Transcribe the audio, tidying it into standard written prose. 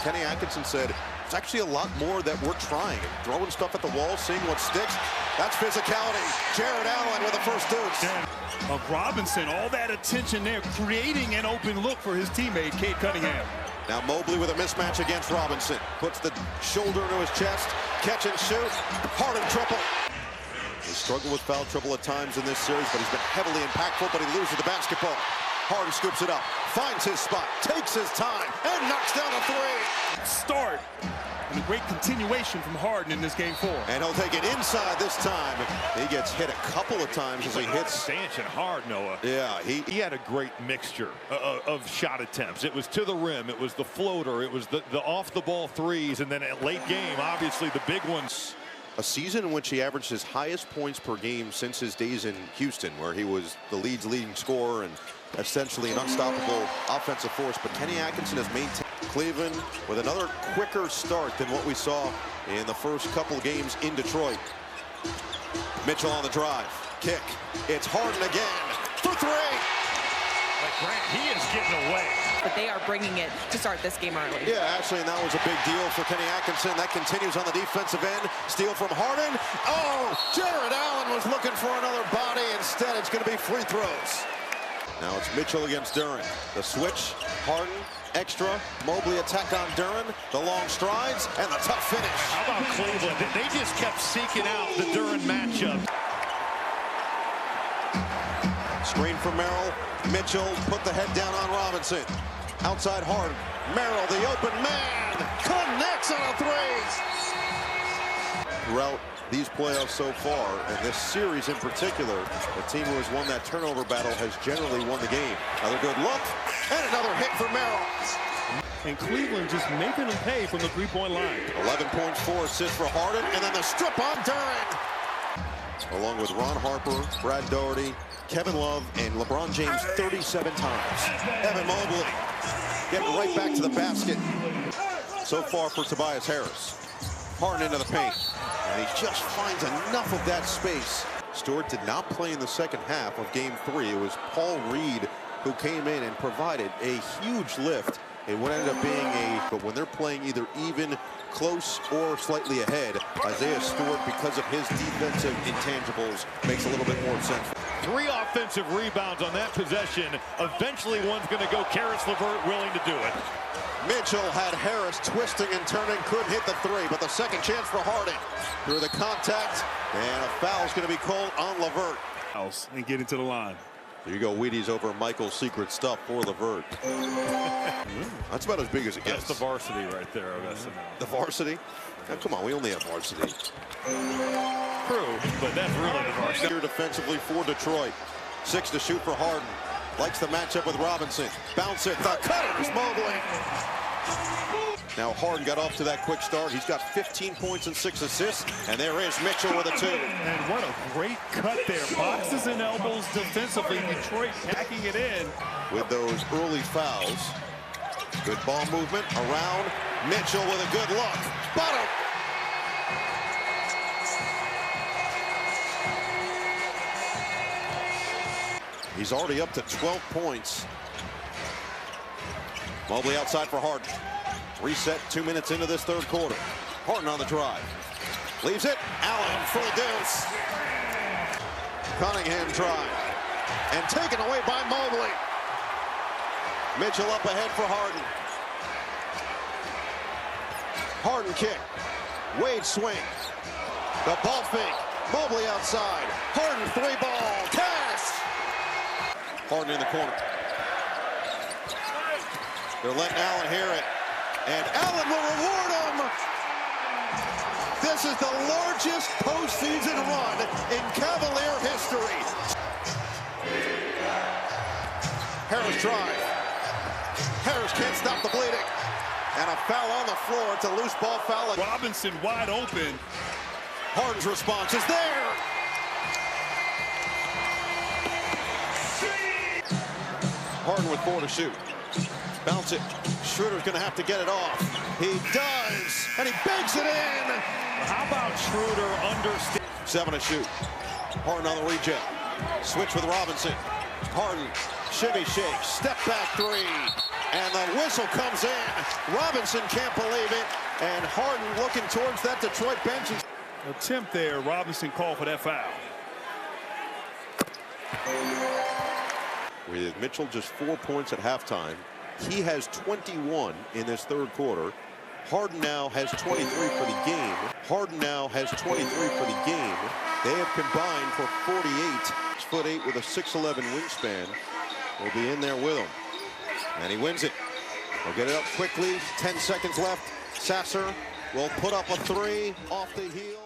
Kenny Atkinson said, it's actually a lot more that we're trying. Throwing stuff at the wall, seeing what sticks. That's physicality. Jared Allen with the first deuce. Of Robinson, all that attention there, creating an open look for his teammate, Cade Cunningham. Now Mobley with a mismatch against Robinson. Puts the shoulder into his chest. Catch and shoot. Harden triple. He struggled with foul trouble at times in this series, but he's been heavily impactful, but he loses the basketball. Harden scoops it up, finds his spot, takes his time, and knocks down a three. Start. And a great continuation from Harden in this game 4. And he'll take it inside this time. He gets hit a couple of times as he hits. Stanchion hard, Noah. Yeah, he had a great mixture of shot attempts. It was to the rim, it was the floater, it was the off-the-ball threes, and then at late game, obviously the big ones. A season in which he averaged his highest points per game since his days in Houston, where he was the league's leading scorer and essentially an unstoppable offensive force. But Kenny Atkinson has maintained. Cleveland with another quicker start than what we saw in the first couple games in Detroit. Mitchell on the drive. Kick. It's Harden again for three. But Grant, he is getting away. But they are bringing it to start this game early. Yeah, actually, and that was a big deal for Kenny Atkinson. That continues on the defensive end. Steal from Harden. Oh, Jared Allen was looking for another body. Instead, it's going to be free throws. Now it's Mitchell against Duren. The switch, Harden, extra. Mobley attack on Duren. The long strides and the tough finish. How about Cleveland? They just kept seeking out the Duren matchup. Screen for Merrill. Mitchell put the head down on Robinson. Outside Harden. Merrill, the open man, connects on a three. Throughout these playoffs so far, and this series in particular, the team who has won that turnover battle has generally won the game. Another good look, and another hit for Merrill. And Cleveland just making them pay from the three-point line. 11 points, 4 assists for Harden, and then the strip on Duren. Along with Ron Harper, Brad Daugherty, Kevin Love, and LeBron James 37 times. Evan Mobley getting right back to the basket. So far for Tobias Harris. Harden into the paint. And he just finds enough of that space. Stewart did not play in the second half of Game 3. It was Paul Reed who came in and provided a huge lift. It would end up being but when they're playing either even, close, or slightly ahead, Isaiah Stewart, because of his defensive intangibles, makes a little bit more sense. 3 offensive rebounds on that possession. Eventually one's going to go. Karis LeVert willing to do it. Mitchell had Harris twisting and turning, couldn't hit the three, but the second chance for Harden. Through the contact, and a foul is going to be called on LeVert. And get into the line. There you go, Wheaties over Michael's secret stuff for LeVert. That's about as big as it gets. That's the varsity right there. The varsity? Now, come on, we only have varsity. True, but that's really the varsity. Here defensively for Detroit. 6 to shoot for Harden. Likes the matchup with Robinson. Bounce it. The cutters, Mobley. Now Harden got off to that quick start. He's got 15 points and 6 assists. And there is Mitchell with a 2. And what a great cut there. Boxes and elbows defensively. Detroit packing it in. With those early fouls. Good ball movement around. Mitchell with a good look. Bottom. He's already up to 12 points. Mobley outside for Harden. Reset 2 minutes into this third quarter. Harden on the drive. Leaves it. Allen full deuce. Cunningham drive. And taken away by Mobley. Mitchell up ahead for Harden. Harden kick. Wade swing. The ball fake. Mobley outside. Harden 3-ball. Pass. Harden in the corner. They're letting Allen hear it. And Allen will reward him. This is the largest postseason run in Cavalier history. Harris drive. Harris can't stop the bleeding. And a foul on the floor. It's a loose ball foul. Robinson wide open. Harden's response is there. Harden with 4 to shoot. Bounce it. Schroeder's going to have to get it off. He does. And he banks it in. How about Schroeder understand? 7 to shoot. Harden on the reject. Switch with Robinson. Harden Shimmy shake, step back three, and the whistle comes in. Robinson can't believe it, and Harden looking towards that Detroit bench. Attempt there. Robinson called for that foul. With Mitchell just 4 points at halftime, he has 21 in this third quarter. Harden now has 23 for the game. Harden now has 23 for the game. They have combined for 48. 6'8" with a 6'11" wingspan will be in there with him. And he wins it. He'll get it up quickly. 10 seconds left. Sasser will put up a three off the heel.